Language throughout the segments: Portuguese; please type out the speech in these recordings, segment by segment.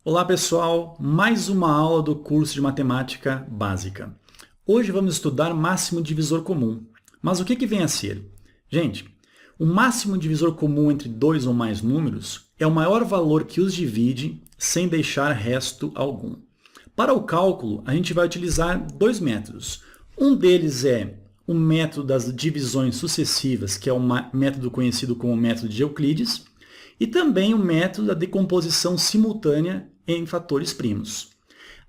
Olá pessoal, mais uma aula do curso de Matemática Básica. Hoje vamos estudar máximo divisor comum. Mas o que vem a ser? Gente, o máximo divisor comum entre dois ou mais números é o maior valor que os divide sem deixar resto algum. Para o cálculo, a gente vai utilizar dois métodos. Um deles é o método das divisões sucessivas, que é um método conhecido como método de Euclides, e também o método da decomposição simultânea em fatores primos.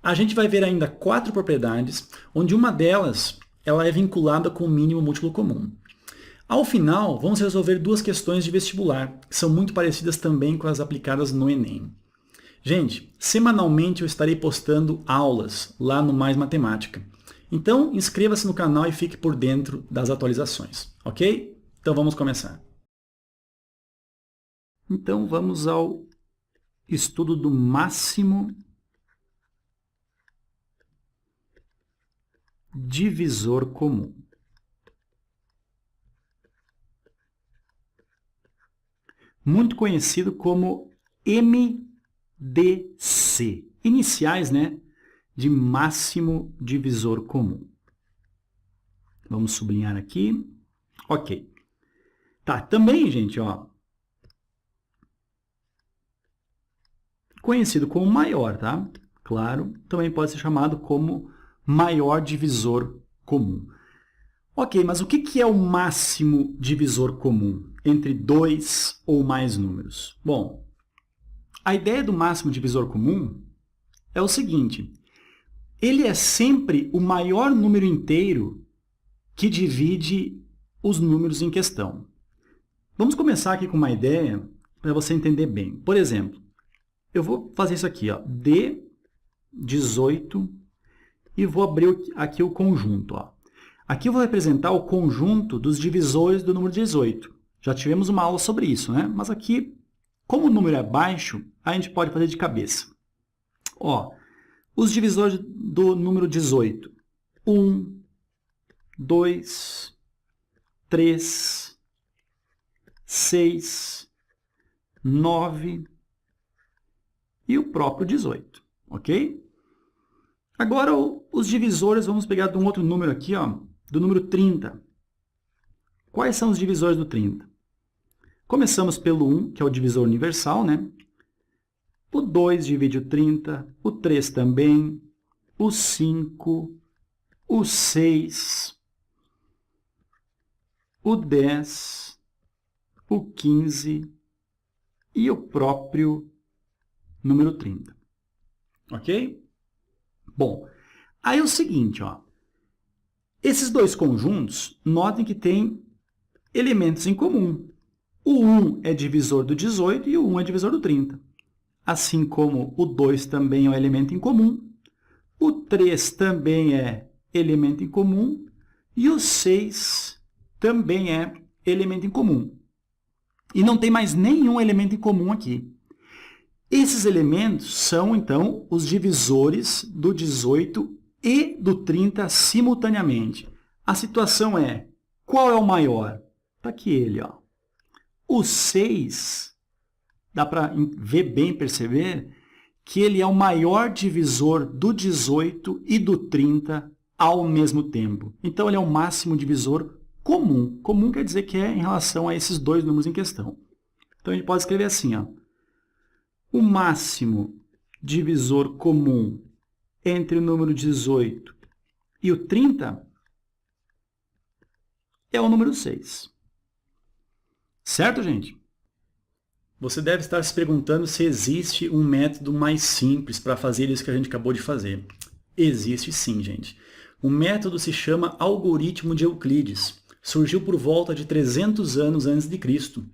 A gente vai ver ainda 4 propriedades, onde uma delas ela é vinculada com o mínimo múltiplo comum. Ao final, vamos resolver duas questões de vestibular, que são muito parecidas também com as aplicadas no Enem. Gente, semanalmente eu estarei postando aulas lá no Mais Matemática. Então, inscreva-se no canal e fique por dentro das atualizações, ok? Então vamos começar. Então vamos ao estudo do máximo divisor comum. Muito conhecido como MDC. Iniciais, né? De máximo divisor comum. Vamos sublinhar aqui. Ok. Tá, também, gente, ó. Conhecido como maior, tá? Claro, também pode ser chamado como maior divisor comum. Ok, mas o que é o máximo divisor comum entre dois ou mais números? Bom, a ideia do máximo divisor comum é o seguinte: ele é sempre o maior número inteiro que divide os números em questão. Vamos começar aqui com uma ideia para você entender bem. Por exemplo, eu vou fazer isso aqui, ó, D18, e vou abrir aqui o conjunto. Ó. Aqui eu vou representar o conjunto dos divisores do número 18. Já tivemos uma aula sobre isso, né? Mas aqui, como o número é baixo, a gente pode fazer de cabeça. Ó, os divisores do número 18. 1, 2, 3, 6, 9 e o próprio 18, ok? Agora, os divisores, vamos pegar de um outro número aqui, ó, do número 30. Quais são os divisores do 30? Começamos pelo 1, que é o divisor universal, né? O 2 divide o 30, o 3 também, o 5, o 6, o 10, o 15 e o próprio número 30. Ok? Bom, aí é o seguinte, ó. Esses dois conjuntos, notem que têm elementos em comum. O 1 é divisor do 18 e o 1 é divisor do 30. Assim como o 2 também é um elemento em comum, o 3 também é elemento em comum e o 6 também é elemento em comum. E não tem mais nenhum elemento em comum aqui. Esses elementos são, então, os divisores do 18 e do 30 simultaneamente. A situação é, qual é o maior? Está aqui ele, ó. O 6, dá para ver bem, perceber, que ele é o maior divisor do 18 e do 30 ao mesmo tempo. Então, ele é o máximo divisor comum. Comum quer dizer que é em relação a esses dois números em questão. Então, a gente pode escrever assim, ó. O máximo divisor comum entre o número 18 e o 30 é o número 6. Certo, gente? Você deve estar se perguntando se existe um método mais simples para fazer isso que a gente acabou de fazer. Existe sim, gente. O método se chama algoritmo de Euclides. Surgiu por volta de 300 anos antes de Cristo.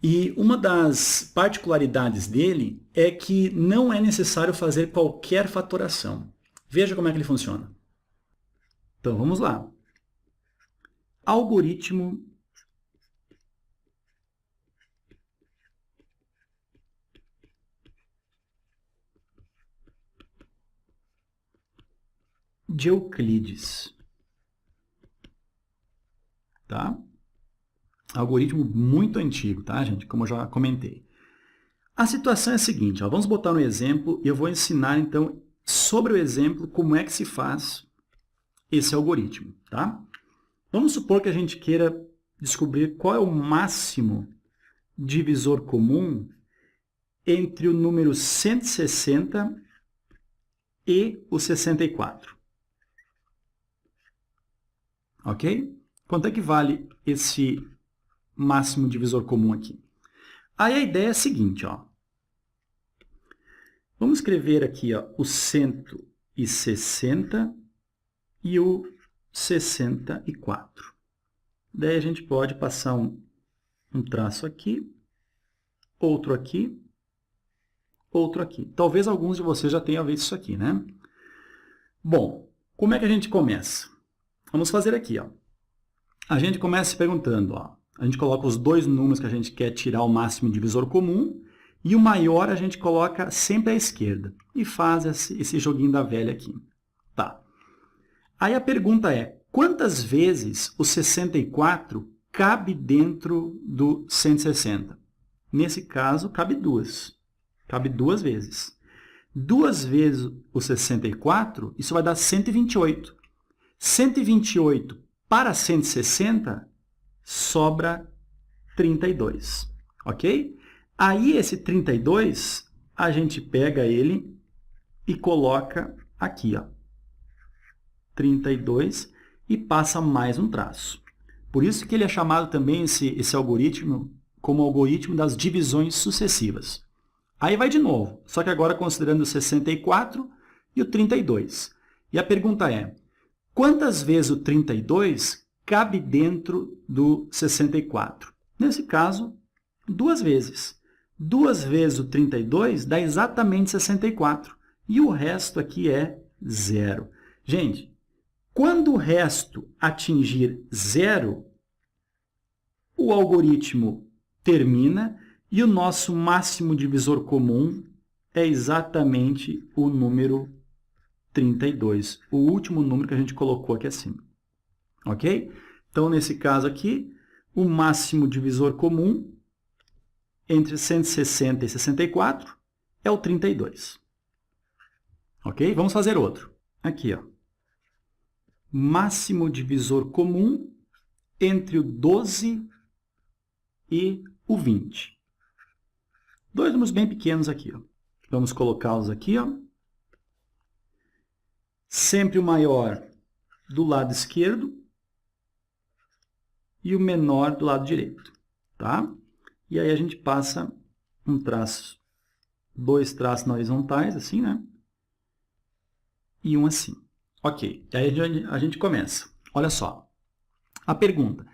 E uma das particularidades dele é que não é necessário fazer qualquer fatoração. Veja como é que ele funciona. Então, vamos lá. Algoritmo de Euclides. Tá? Algoritmo muito antigo, tá, gente? Como eu já comentei. A situação é a seguinte, ó, vamos botar no exemplo e eu vou ensinar, então, sobre o exemplo, como é que se faz esse algoritmo, tá? Vamos supor que a gente queira descobrir qual é o máximo divisor comum entre o número 160 e o 64. Ok? Quanto é que vale esse máximo divisor comum aqui? Aí a ideia é a seguinte, ó. Vamos escrever aqui, ó, o 160 e o 64. Daí a gente pode passar um traço aqui, outro aqui, outro aqui. Talvez alguns de vocês já tenham visto isso aqui, né? Bom, como é que a gente começa? Vamos fazer aqui, ó. A gente começa se perguntando, ó. A gente coloca os dois números que a gente quer tirar o máximo divisor comum e o maior a gente coloca sempre à esquerda e faz esse joguinho da velha aqui. Tá. Aí a pergunta é, quantas vezes o 64 cabe dentro do 160? Nesse caso, cabe duas. Cabe duas vezes. Duas vezes o 64, isso vai dar 128. 128 para 160, sobra 32. Ok? Aí, esse 32, a gente pega ele e coloca aqui, ó. 32 e passa mais um traço. Por isso que ele é chamado também, esse algoritmo, como algoritmo das divisões sucessivas. Aí vai de novo, só que agora considerando o 64 e o 32. E a pergunta é, quantas vezes o 32 cabe dentro do 64? Nesse caso, duas vezes. Duas vezes o 32 dá exatamente 64. E o resto aqui é zero. Gente, quando o resto atingir zero, o algoritmo termina e o nosso máximo divisor comum é exatamente o número 32, o último número que a gente colocou aqui acima. Ok? Então, nesse caso aqui, o máximo divisor comum entre 160 e 64 é o 32. Ok? Vamos fazer outro. Aqui, ó. Máximo divisor comum entre o 12 e o 20. Dois números bem pequenos aqui, ó. Vamos colocá-los aqui, ó. Sempre o maior do lado esquerdo e o menor do lado direito, tá? E aí a gente passa um traço, dois traços na horizontais, assim, né? E um assim. Ok, aí a gente começa. Olha só, a pergunta,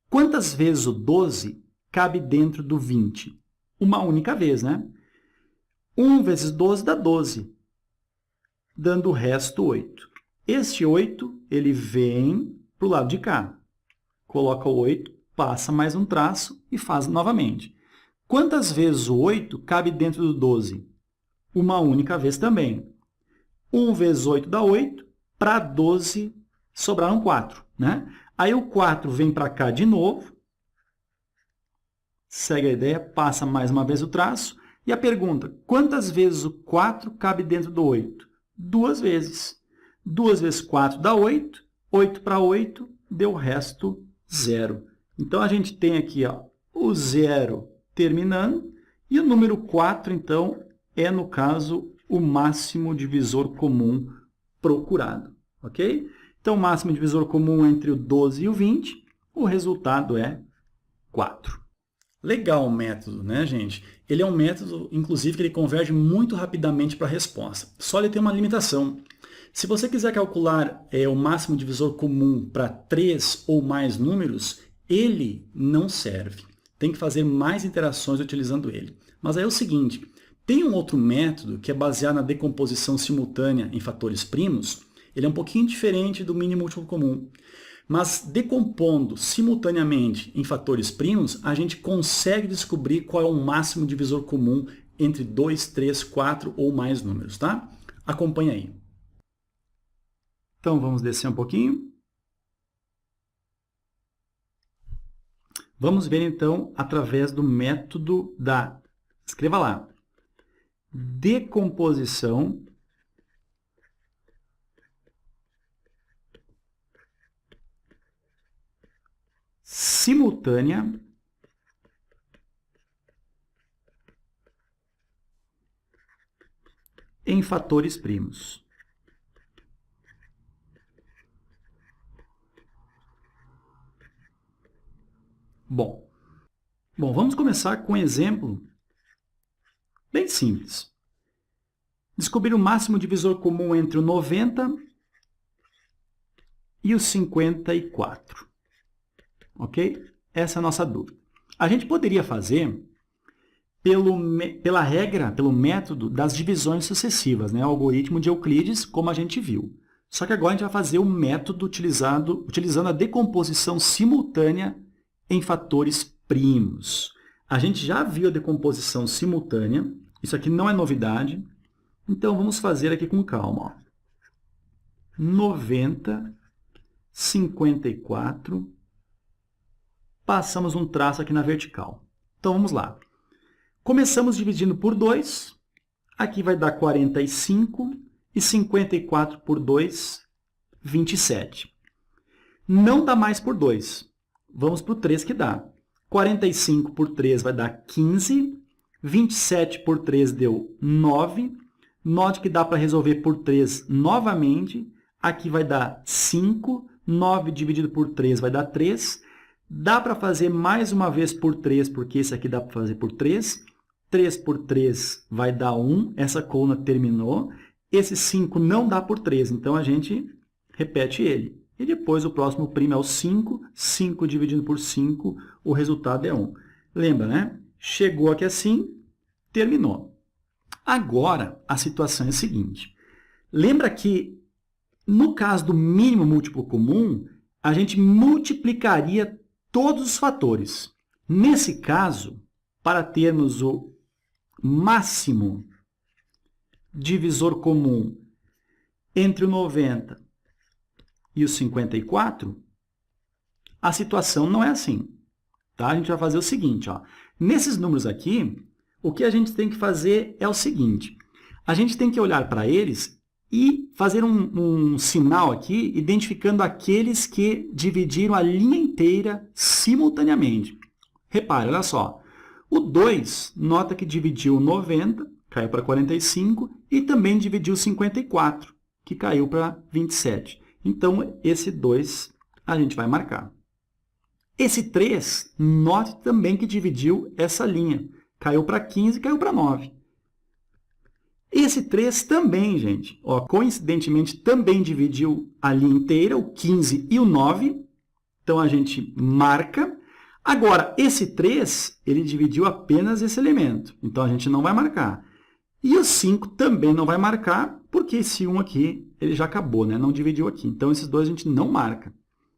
quantas vezes o 12 cabe dentro do 20? Uma única vez, né? 1 vezes 12 dá 12, dando o resto 8. Este 8, ele vem para o lado de cá. Coloca o 8, passa mais um traço e faz novamente. Quantas vezes o 8 cabe dentro do 12? Uma única vez também. 1 vezes 8 dá 8, para 12 sobraram 4, né? Aí o 4 vem para cá de novo, segue a ideia, passa mais uma vez o traço, e a pergunta, quantas vezes o 4 cabe dentro do 8? Duas vezes. 2 vezes 4 dá 8, 8 para 8 deu o resto 0. Então, a gente tem aqui, ó, o 0 terminando, e o número 4, então, é, no caso, o máximo divisor comum procurado, ok? Então, o máximo divisor comum entre o 12 e o 20, o resultado é 4. Legal o método, né, gente? Ele é um método, inclusive, que ele converge muito rapidamente para a resposta. Só ele tem uma limitação. Se você quiser calcular o máximo divisor comum para 3 ou mais números, ele não serve. Tem que fazer mais interações utilizando ele. Mas aí é o seguinte, tem um outro método que é baseado na decomposição simultânea em fatores primos. Ele é um pouquinho diferente do mínimo múltiplo comum. Mas decompondo simultaneamente em fatores primos, a gente consegue descobrir qual é o máximo divisor comum entre 2, 3, 4 ou mais números, tá? Acompanha aí. Então, vamos descer um pouquinho. Vamos ver, então, através do método da... Escreva lá. decomposição simultânea em fatores primos. Bom, vamos começar com um exemplo bem simples. Descobrir o máximo divisor comum entre o 90 e o 54. Ok? Essa é a nossa dúvida. A gente poderia fazer pela regra, pelo método das divisões sucessivas, né? O algoritmo de Euclides, como a gente viu. Só que agora a gente vai fazer o método utilizando a decomposição simultânea em fatores primos. A gente já viu a decomposição simultânea, isso aqui não é novidade, então vamos fazer aqui com calma. 90, 54, passamos um traço aqui na vertical. Então vamos lá. Começamos dividindo por 2, aqui vai dar 45, e 54 por 2, 27. Não dá mais por 2. Vamos para o 3 que dá. 45 por 3 vai dar 15. 27 por 3 deu 9. Note que dá para resolver por 3 novamente. Aqui vai dar 5. 9 dividido por 3 vai dar 3. Dá para fazer mais uma vez por 3, porque esse aqui dá para fazer por 3. 3 por 3 vai dar 1. Essa coluna terminou. Esse 5 não dá por 3, então a gente repete ele. E depois o próximo primo é o 5. 5 dividido por 5, o resultado é 1. Lembra, né? Chegou aqui assim, terminou. Agora, a situação é a seguinte. Lembra que, no caso do mínimo múltiplo comum, a gente multiplicaria todos os fatores. Nesse caso, para termos o máximo divisor comum entre o 90 e o 54, a situação não é assim. Tá? A gente vai fazer o seguinte. Ó. Nesses números aqui, o que a gente tem que fazer é o seguinte. A gente tem que olhar para eles e fazer um sinal aqui, identificando aqueles que dividiram a linha inteira simultaneamente. Repare, olha só. O 2, nota que dividiu 90, caiu para 45, e também dividiu 54, que caiu para 27. Então, esse 2 a gente vai marcar. Esse 3, note também que dividiu essa linha. Caiu para 15 e caiu para 9. Esse 3 também, gente, ó, coincidentemente, também dividiu a linha inteira, o 15 e o 9. Então, a gente marca. Agora, esse 3, ele dividiu apenas esse elemento. Então, a gente não vai marcar. E o 5 também não vai marcar, porque esse 1 aqui, ele já acabou, né? Não dividiu aqui. Então, esses dois a gente não marca.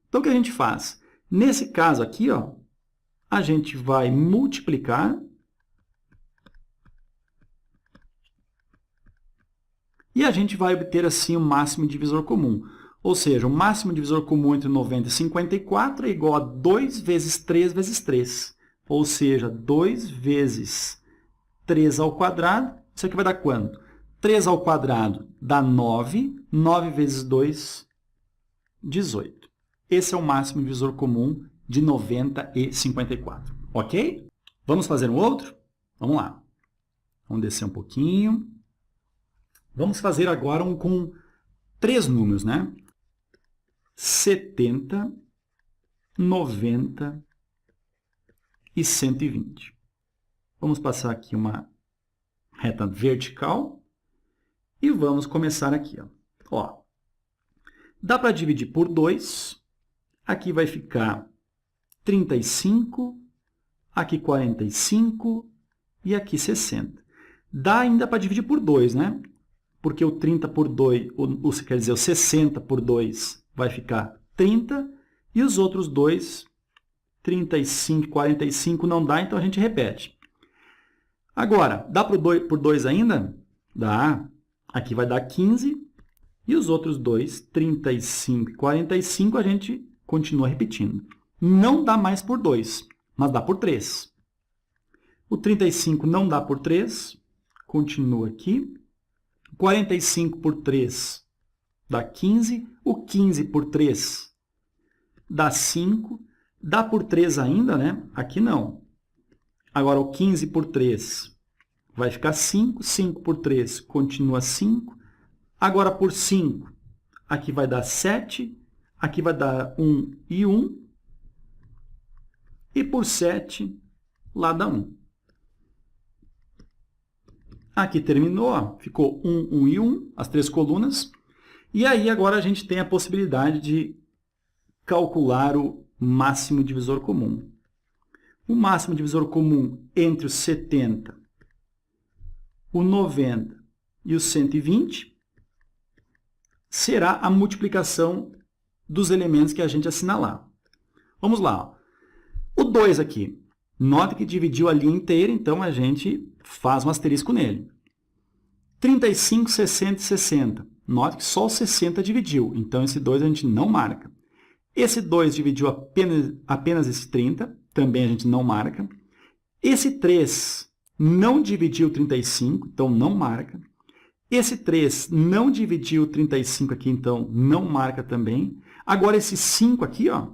Então, o que a gente faz? Nesse caso aqui, ó, a gente vai multiplicar e a gente vai obter, assim, o máximo divisor comum. Ou seja, o máximo divisor comum entre 90 e 54 é igual a 2 vezes 3 vezes 3. Ou seja, 2 vezes 3 ao quadrado. Isso aqui vai dar quanto? 3 ao quadrado dá 9. 9 vezes 2, 18. Esse é o máximo divisor comum de 90 e 54. Ok? Vamos fazer um outro? Vamos lá. Vamos descer um pouquinho. Vamos fazer agora um com 3 números, né? 70, 90 e 120. Vamos passar aqui uma reta vertical e vamos começar aqui. Ó, dá para dividir por 2. Aqui vai ficar 35, aqui 45 e aqui 60. Dá ainda para dividir por 2, né? Porque o 30 por 2, quer dizer, o 60 por 2 vai ficar 30, e os outros dois, 35 e 45, não dá, então a gente repete. Agora, dá por 2 ainda? Dá. Aqui vai dar 15, e os outros dois, 35 e 45, a gente continua repetindo. Não dá mais por 2, mas dá por 3. O 35 não dá por 3, continua aqui. 45 por 3 dá 15. O 15 por 3 dá 5. Dá por 3 ainda, né? Aqui não. Agora, o 15 por 3 vai ficar 5. 5 por 3 continua 5. Agora, por 5, aqui vai dar 7. Aqui vai dar 1 e 1. E por 7, lá dá 1. Aqui terminou, ó, ficou 1, 1 e 1, as três colunas. E aí agora a gente tem a possibilidade de calcular o máximo divisor comum. O máximo divisor comum entre os 70, o 90 e o 120 será a multiplicação dos elementos que a gente assinalar. Vamos lá. Ó. O 2 aqui. Nota que dividiu a linha inteira, então a gente faz um asterisco nele. 35, 60 e 60. Nota que só o 60 dividiu, então esse 2 a gente não marca. Esse 2 dividiu apenas esse 30, também a gente não marca. Esse 3 não dividiu 35, então não marca. Esse 3 não dividiu 35 aqui, então não marca também. Agora esse 5 aqui, ó,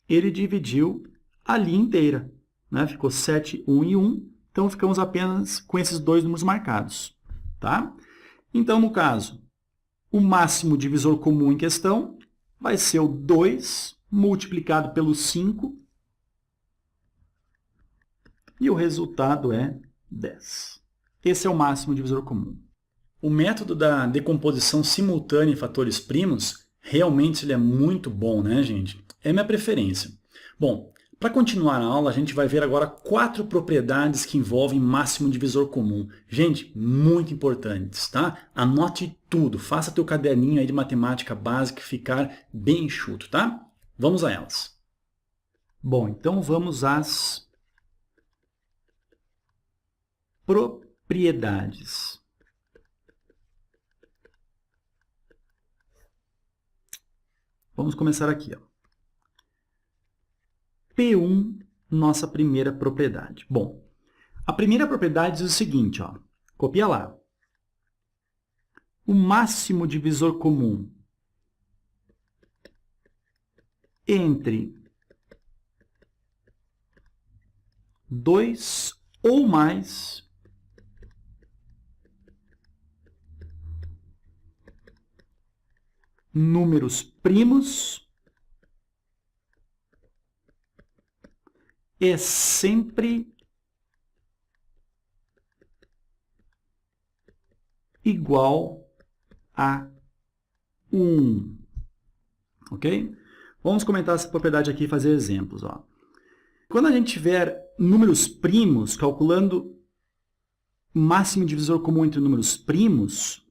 ele dividiu a linha inteira, né? Ficou 7, 1 e 1, então ficamos apenas com esses dois números marcados. Tá? Então, no caso, o máximo divisor comum em questão vai ser o 2 multiplicado pelo 5 e o resultado é 10. Esse é o máximo divisor comum. O método da decomposição simultânea em fatores primos, realmente ele é muito bom, né, gente? É minha preferência. Bom, para continuar a aula, a gente vai ver agora 4 propriedades que envolvem máximo divisor comum. Gente, muito importantes, tá? Anote tudo, faça teu caderninho aí de matemática básica ficar bem enxuto, tá? Vamos a elas. Bom, então vamos às propriedades. Vamos começar aqui, ó. P1, nossa primeira propriedade. Bom, a primeira propriedade diz o seguinte, ó, copia lá. O máximo divisor comum entre 2 ou mais números primos é sempre igual a 1. Ok? Vamos comentar essa propriedade aqui e fazer exemplos. Ó. Quando a gente tiver números primos, calculando o máximo divisor comum entre números primos,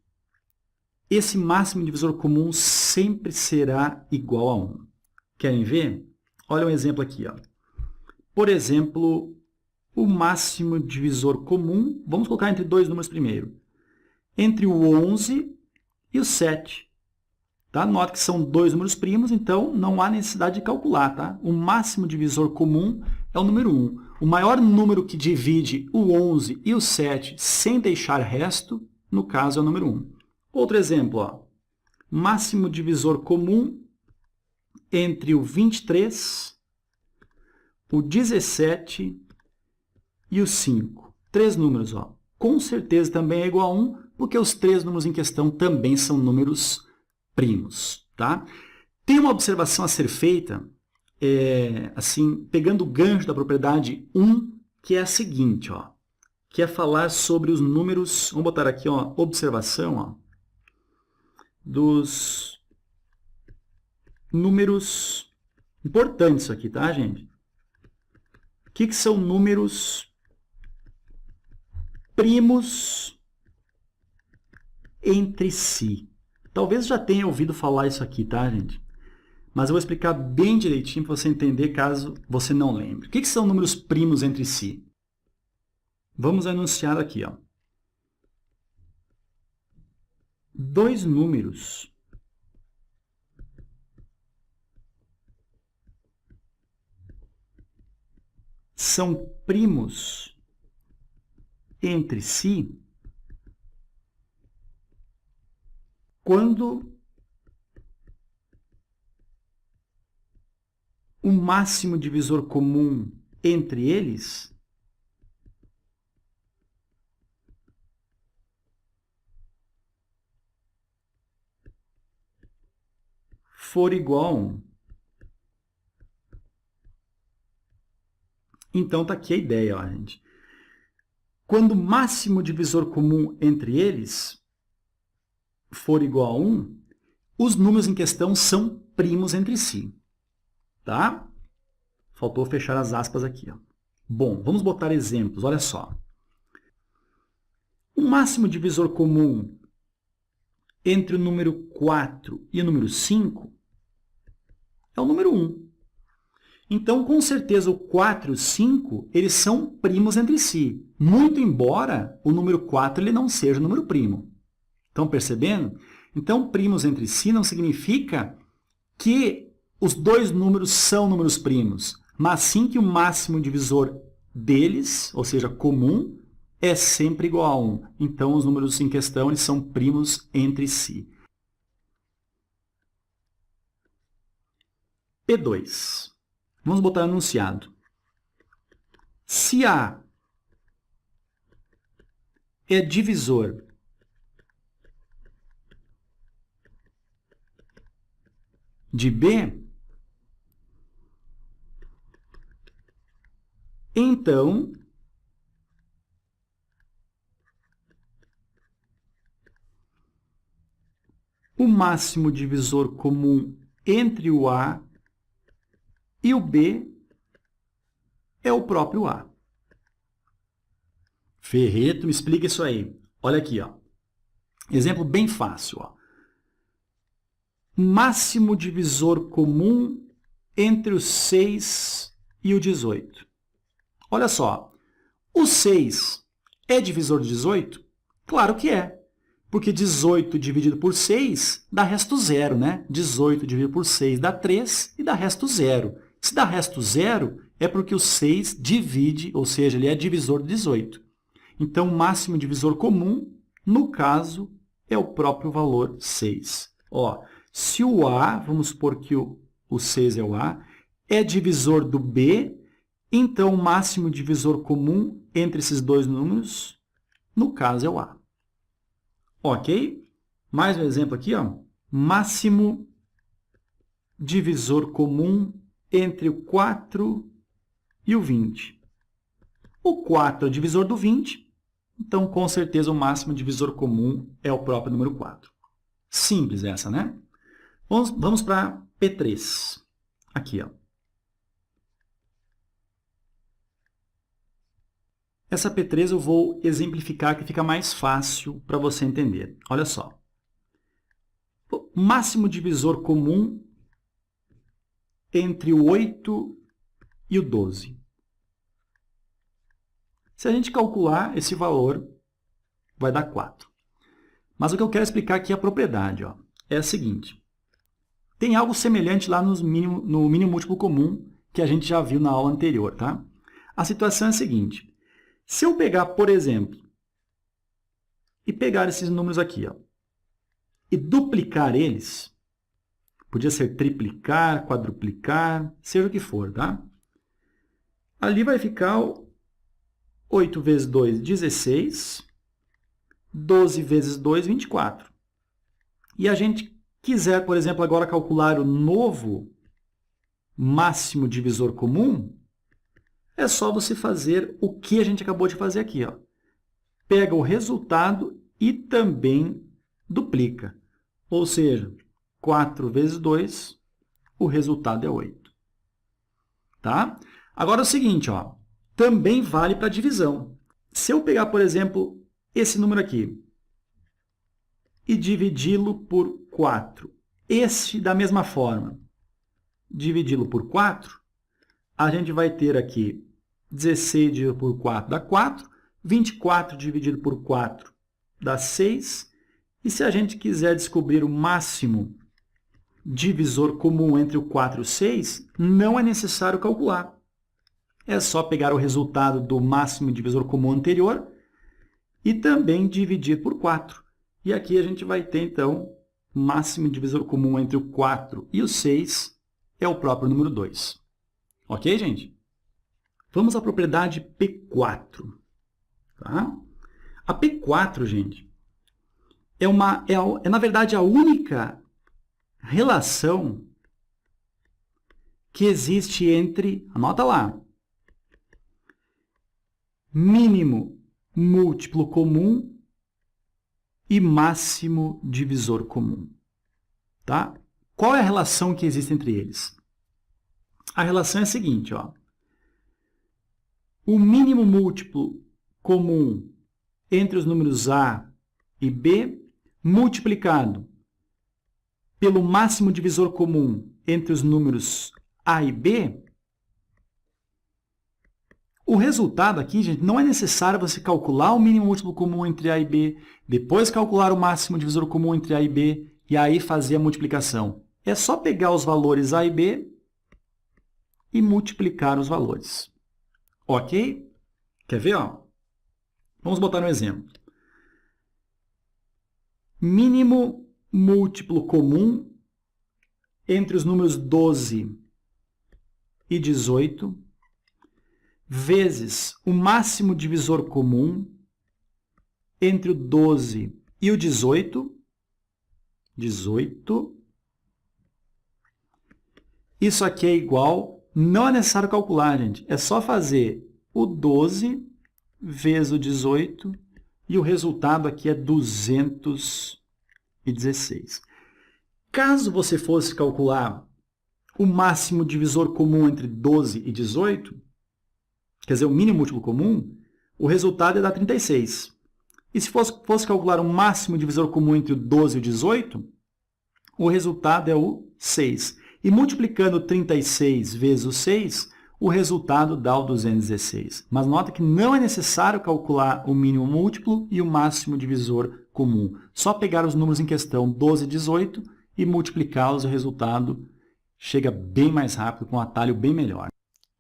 esse máximo divisor comum sempre será igual a 1. Querem ver? Olha um exemplo aqui. Ó. Por exemplo, o máximo divisor comum, vamos colocar entre dois números primeiro, entre o 11 e o 7. Tá? Nota que são dois números primos, então não há necessidade de calcular. Tá? O máximo divisor comum é o número 1. O maior número que divide o 11 e o 7 sem deixar resto, no caso, é o número 1. Outro exemplo, ó. Máximo divisor comum entre o 23, o 17 e o 5. Três números, ó. Com certeza também é igual a 1, porque os três números em questão também são números primos. Tá? Tem uma observação a ser feita, assim, pegando o gancho da propriedade 1, que é a seguinte, ó, que é falar sobre os números, vamos botar aqui, ó, observação, ó, dos números importantes aqui, tá, gente? O que são números primos entre si? Talvez já tenha ouvido falar isso aqui, tá, gente? Mas eu vou explicar bem direitinho para você entender caso você não lembre. O que são números primos entre si? Vamos enunciar aqui, ó. Dois números são primos entre si quando o máximo divisor comum entre eles for igual a 1. Então, está aqui a ideia, ó, gente. Quando o máximo divisor comum entre eles for igual a 1, os números em questão são primos entre si. Tá? Faltou fechar as aspas aqui. Ó. Bom, vamos botar exemplos. Olha só. O máximo divisor comum entre o número 4 e o número 5 é o número 1. Então, com certeza, o 4 e o 5, eles são primos entre si, muito embora o número 4 ele não seja um número primo. Estão percebendo? Então, primos entre si não significa que os dois números são números primos, mas sim que o máximo divisor deles, ou seja, comum, é sempre igual a 1. Então, os números em questão eles são primos entre si. P2. Vamos botar enunciado. Se A é divisor de B, então o máximo divisor comum entre o A e o B é o próprio A. Ferreto, me explica isso aí. Olha aqui, ó. Exemplo bem fácil. Ó. Máximo divisor comum entre o 6 e o 18. Olha só. O 6 é divisor de 18? Claro que é. Porque 18 dividido por 6 dá resto zero, né? 18 dividido por 6 dá 3 e dá resto zero. Se dá resto zero, é porque o 6 divide, ou seja, ele é divisor de 18. Então, o máximo divisor comum, no caso, é o próprio valor 6. Ó, se o A, vamos supor que o 6 é o A, é divisor do B, então o máximo divisor comum entre esses dois números, no caso, é o A. Ok? Mais um exemplo aqui, ó. Máximo divisor comum entre o 4 e o 20. O 4 é o divisor do 20, então, com certeza, o máximo divisor comum é o próprio número 4. Simples essa, né? Vamos para P3. Aqui, ó. Essa P3 eu vou exemplificar que fica mais fácil para você entender. Olha só. O máximo divisor comum entre o 8 e o 12. Se a gente calcular esse valor, vai dar 4. Mas o que eu quero explicar aqui é a propriedade. Ó. É a seguinte. Tem algo semelhante lá no mínimo múltiplo comum que a gente já viu na aula anterior. Tá? A situação é a seguinte. Se eu pegar, por exemplo, e pegar esses números aqui, ó, e duplicar eles, podia ser triplicar, quadruplicar, seja o que for, tá? Ali vai ficar 8 vezes 2, 16, 12 vezes 2, 24. E a gente quiser, por exemplo, agora calcular o novo máximo divisor comum, é só você fazer o que a gente acabou de fazer aqui. Ó. Pega o resultado e também duplica. Ou seja, 4 vezes 2, o resultado é 8. Tá? Agora é o seguinte, ó, também vale para divisão. Se eu pegar, por exemplo, esse número aqui e dividi-lo por 4, esse da mesma forma, dividi-lo por 4, a gente vai ter aqui 16 dividido por 4 dá 4, 24 dividido por 4 dá 6, e se a gente quiser descobrir o máximo divisor comum entre o 4 e o 6, não é necessário calcular. É só pegar o resultado do máximo divisor comum anterior, e também dividir por 4. E aqui a gente vai ter, então, o máximo divisor comum entre o 4 e o 6 é o próprio número 2. Ok, gente? Vamos à propriedade P4. Tá? A P4, gente, é na verdade a única relação que existe entre, anota lá, mínimo múltiplo comum e máximo divisor comum. Tá? Qual é a relação que existe entre eles? A relação é a seguinte, ó. O mínimo múltiplo comum entre os números A e B multiplicado pelo máximo divisor comum entre os números A e B, o resultado aqui, gente, não é necessário você calcular o mínimo múltiplo comum entre A e B, depois calcular o máximo divisor comum entre A e B e aí fazer a multiplicação. É só pegar os valores A e B e multiplicar os valores. Ok? Quer ver? Ó? Vamos botar um exemplo. Mínimo múltiplo comum entre os números 12 e 18 vezes o máximo divisor comum entre o 12 e o 18. Isso aqui é igual, não é necessário calcular, gente. É só fazer o 12 vezes o 18 e o resultado aqui é 216. Caso você fosse calcular o máximo divisor comum entre 12 e 18, quer dizer, o mínimo múltiplo comum, o resultado ia dar 36. E se fosse calcular o máximo divisor comum entre o 12 e o 18, o resultado é o 6. E multiplicando 36 vezes o 6, o resultado dá o 216. Mas nota que não é necessário calcular o mínimo múltiplo e o máximo divisor comum. Só pegar os números em questão, 12 e 18, e multiplicá-los, o resultado chega bem mais rápido, com um atalho bem melhor.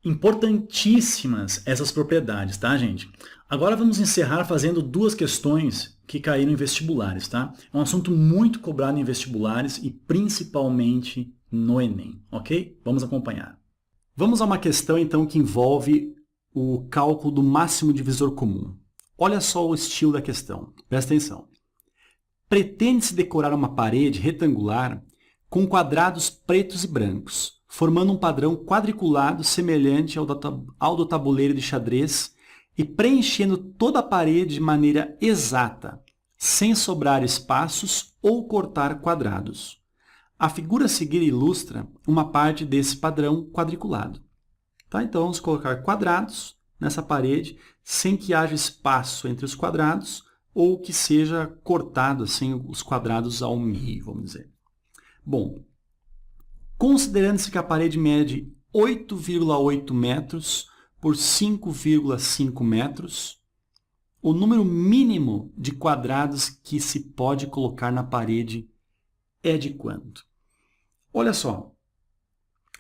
Importantíssimas essas propriedades, tá, gente? Agora vamos encerrar fazendo duas questões que caíram em vestibulares, tá? É um assunto muito cobrado em vestibulares e principalmente no Enem, ok? Vamos acompanhar. Vamos a uma questão, então, que envolve o cálculo do máximo divisor comum. Olha só o estilo da questão. Presta atenção. Pretende-se decorar uma parede retangular com quadrados pretos e brancos, formando um padrão quadriculado semelhante ao do tabuleiro de xadrez e preenchendo toda a parede de maneira exata, sem sobrar espaços ou cortar quadrados. A figura a seguir ilustra uma parte desse padrão quadriculado. Tá? Então, vamos colocar quadrados nessa parede, sem que haja espaço entre os quadrados ou que seja cortado assim, os quadrados ao meio, vamos dizer. Bom, considerando-se que a parede mede 8,8 metros por 5,5 metros, o número mínimo de quadrados que se pode colocar na parede é de quanto? Olha só,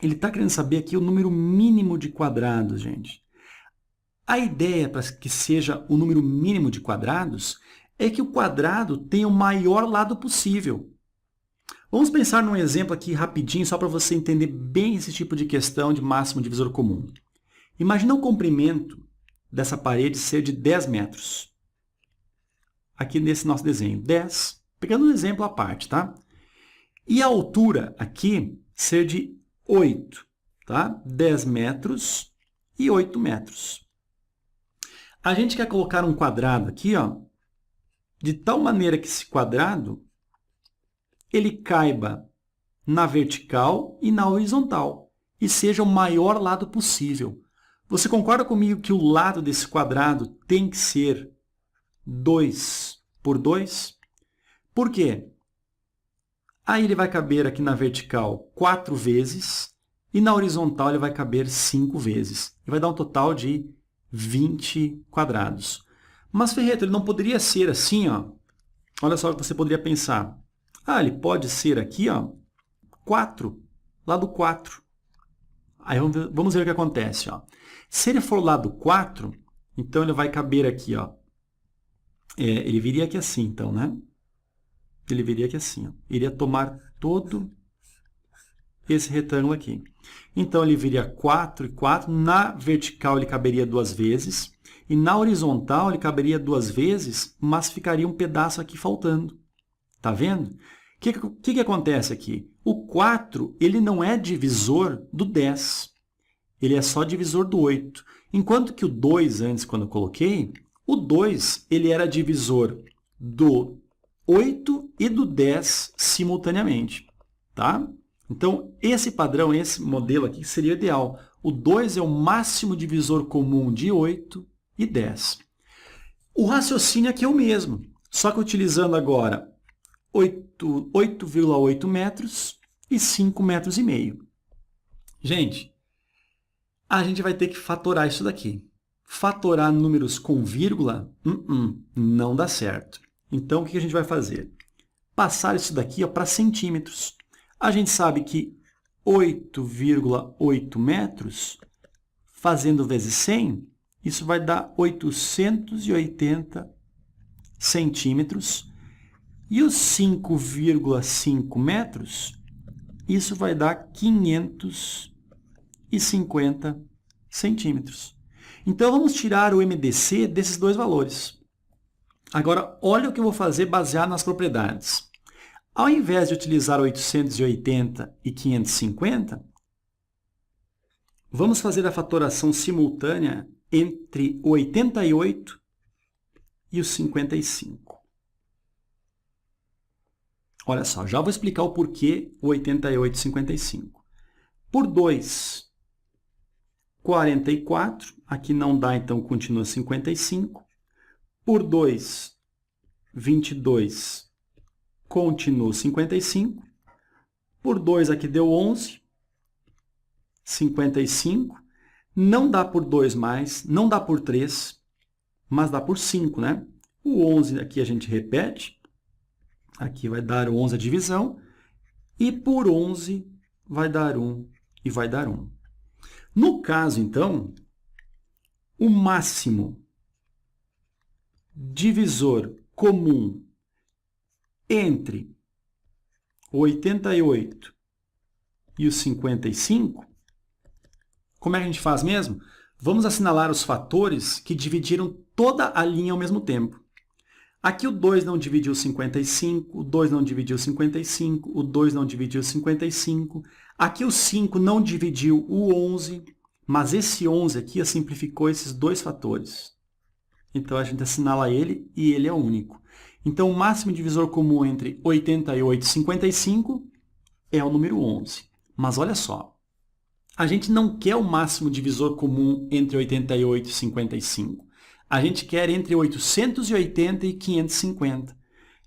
ele está querendo saber aqui o número mínimo de quadrados, gente. A ideia para que seja o número mínimo de quadrados é que o quadrado tenha o maior lado possível. Vamos pensar num exemplo aqui rapidinho, só para você entender bem esse tipo de questão de máximo divisor comum. Imagina o comprimento dessa parede ser de 10 metros. Aqui nesse nosso desenho, 10, pegando um exemplo à parte, tá? E a altura aqui ser de 8, tá? 10 metros e 8 metros. A gente quer colocar um quadrado aqui, ó, de tal maneira que esse quadrado ele caiba na vertical e na horizontal e seja o maior lado possível. Você concorda comigo que o lado desse quadrado tem que ser 2 por 2? Por quê? Aí ele vai caber aqui na vertical 4 vezes e na horizontal ele vai caber 5 vezes. E vai dar um total de 20 quadrados. Mas, Ferreto, ele não poderia ser assim, ó. Olha só o que você poderia pensar. Ah, ele pode ser aqui, ó, 4, lado 4. Aí vamos ver o que acontece, ó. Se ele for lado 4, então ele vai caber aqui, ó, Ele viria aqui assim, então, né? Ele viria aqui assim, ó. Iria tomar todo esse retângulo aqui. Então, ele viria 4 e 4. Na vertical, ele caberia 2 vezes. E na horizontal, ele caberia 2 vezes, mas ficaria um pedaço aqui faltando. Tá vendo? O que acontece aqui? O 4, ele não é divisor do 10. Ele é só divisor do 8. Enquanto que o 2, antes, quando eu coloquei, o 2 ele era divisor do 8 e do 10 simultaneamente. Tá? Então, esse padrão, esse modelo aqui seria o ideal. O 2 é o máximo divisor comum de 8 e 10. O raciocínio aqui é o mesmo, só que utilizando agora 8,8 metros e 5,5 metros. Gente, a gente vai ter que fatorar isso daqui. Fatorar números com vírgula, não dá certo. Então, o que a gente vai fazer? Passar isso daqui para centímetros. A gente sabe que 8,8 metros, fazendo vezes 100, isso vai dar 880 centímetros. E os 5,5 metros, isso vai dar 550 centímetros. Então, vamos tirar o MDC desses dois valores. Agora, olha o que eu vou fazer baseado nas propriedades. Ao invés de utilizar 880 e 550, vamos fazer a fatoração simultânea entre o 88 e o 55. Olha só, já vou explicar o porquê o 88 e 55. Por 2, 44. Aqui não dá, então continua 55. Por 2, 22. Continua 55. Por 2 aqui deu 11. 55. Não dá por 2 mais, não dá por 3, mas dá por 5, né? O 11 aqui a gente repete. Aqui vai dar 11 a divisão. E por 11 vai dar 1 e vai dar 1. No caso, então, o máximo divisor comum entre o 88 e o 55, como é que a gente faz mesmo? Vamos assinalar os fatores que dividiram toda a linha ao mesmo tempo. Aqui o 2 não dividiu 55, o 2 não dividiu 55, o 2 não dividiu 55. Aqui o 5 não dividiu o 11, mas esse 11 aqui simplificou esses dois fatores. Então, a gente assinala ele e ele é único. Então, o máximo divisor comum entre 88 e 55 é o número 11. Mas olha só, a gente não quer o máximo divisor comum entre 88 e 55. A gente quer entre 880 e 550.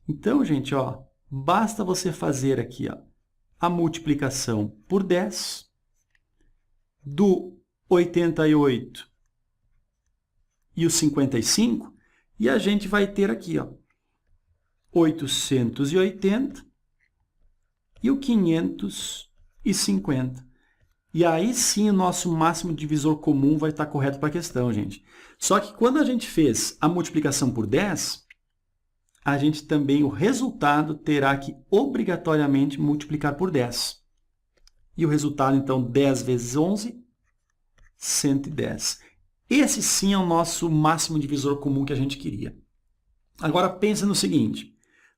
Então, gente, ó, basta você fazer aqui ó, a multiplicação por 10 do 88 e o 55, e a gente vai ter aqui ó, 880 e o 550. E aí sim o nosso máximo divisor comum vai estar correto para a questão, gente. Só que quando a gente fez a multiplicação por 10, a gente também, o resultado, terá que obrigatoriamente multiplicar por 10. E o resultado, então, 10 vezes 11, 110. Esse sim é o nosso máximo divisor comum que a gente queria. Agora, pensa no seguinte.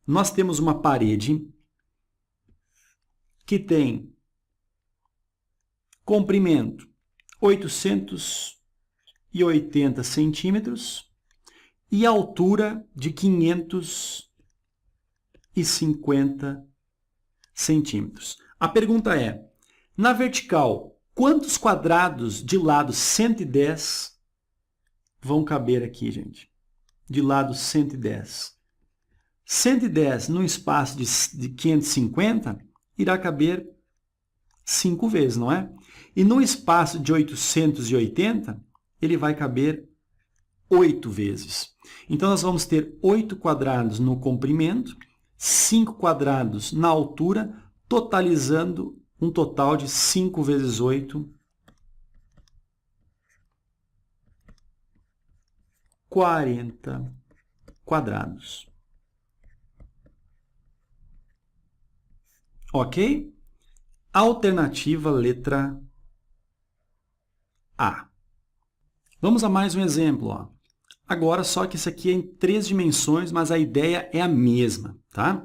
Nós temos uma parede que comprimento 880 centímetros e altura de 550 centímetros. A pergunta é, na vertical, quantos quadrados de lado 110 vão caber aqui, gente? De lado 110. 110 no espaço de 550 irá caber 5 vezes, não é? E no espaço de 880, ele vai caber 8 vezes. Então, nós vamos ter 8 quadrados no comprimento, 5 quadrados na altura, totalizando um total de 5 vezes 8, 40 quadrados. Ok? Alternativa letra A. Vamos a mais um exemplo. Ó. Agora, só que isso aqui é em 3 dimensões, mas a ideia é a mesma. Tá?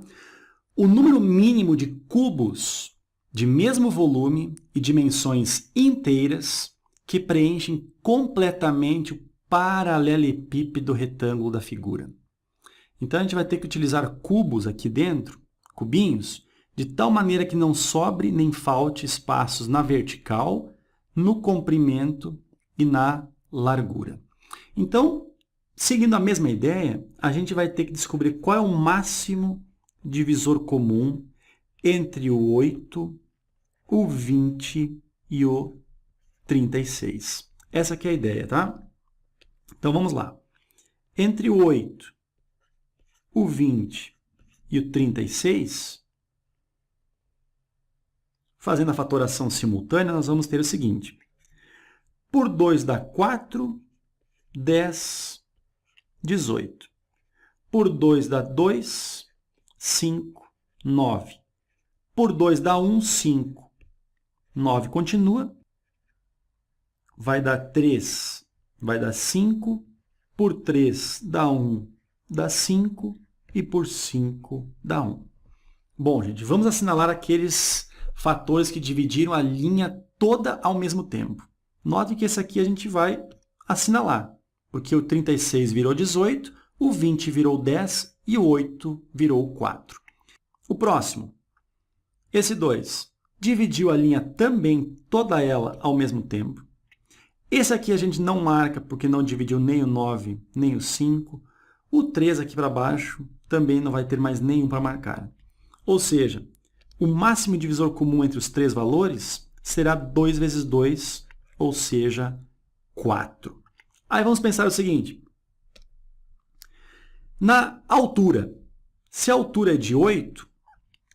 O número mínimo de cubos de mesmo volume e dimensões inteiras que preenchem completamente o paralelepípedo retângulo da figura. Então, a gente vai ter que utilizar cubos aqui dentro, cubinhos, de tal maneira que não sobre nem falte espaços na vertical, no comprimento e na largura. Então, seguindo a mesma ideia, a gente vai ter que descobrir qual é o máximo divisor comum entre o 8, o 20 e o 36. Essa aqui é a ideia, tá? Então, vamos lá. Entre o 8, o 20 e o 36, fazendo a fatoração simultânea, nós vamos ter o seguinte. Por 2 dá 4, 10, 18. Por 2 dá 2, 5, 9. Por 2 dá 1, 5. 9 continua. Vai dar 3, vai dar 5. Por 3 dá 1, dá 5. E por 5 dá 1. Bom, gente, vamos assinalar aqueles fatores que dividiram a linha toda ao mesmo tempo. Note que esse aqui a gente vai assinalar, porque o 36 virou 18, o 20 virou 10 e o 8 virou 4. O próximo, esse 2, dividiu a linha também toda ela ao mesmo tempo. Esse aqui a gente não marca porque não dividiu nem o 9 nem o 5. O 3 aqui para baixo também não vai ter mais nenhum para marcar. Ou seja, o máximo divisor comum entre os 3 valores será 2 vezes 2, ou seja, 4. Aí vamos pensar o seguinte. Na altura, se a altura é de 8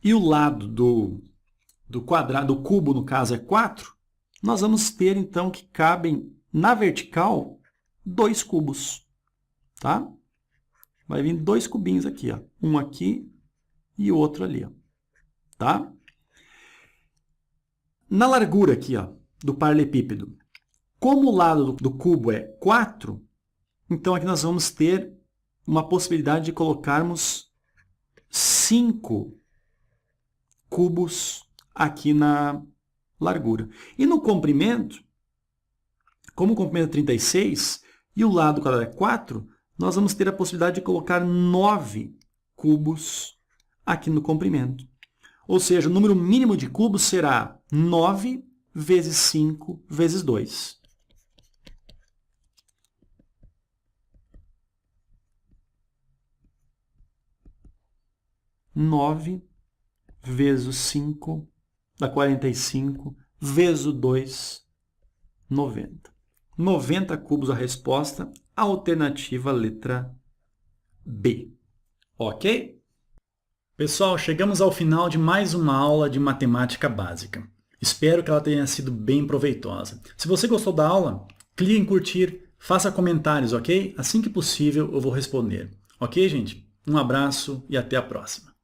e o lado do quadrado, do cubo, no caso, é 4, nós vamos ter, então, que cabem na vertical 2 cubos. Tá? Vai vir 2 cubinhos aqui. Ó. Um aqui e outro ali. Ó. Tá? Na largura aqui, ó, do paralelepípedo, como o lado do cubo é 4, então aqui nós vamos ter uma possibilidade de colocarmos 5 cubos aqui na largura. E no comprimento, como o comprimento é 36 e o lado do quadrado é 4, nós vamos ter a possibilidade de colocar 9 cubos aqui no comprimento. Ou seja, o número mínimo de cubos será 9 vezes 5 vezes 2. Nove vezes 5 dá 45, vezes o 2, 90. 90 cubos a resposta, alternativa letra B. Ok? Pessoal, chegamos ao final de mais uma aula de matemática básica. Espero que ela tenha sido bem proveitosa. Se você gostou da aula, clique em curtir, faça comentários, ok? Assim que possível eu vou responder. Ok, gente? Um abraço e até a próxima.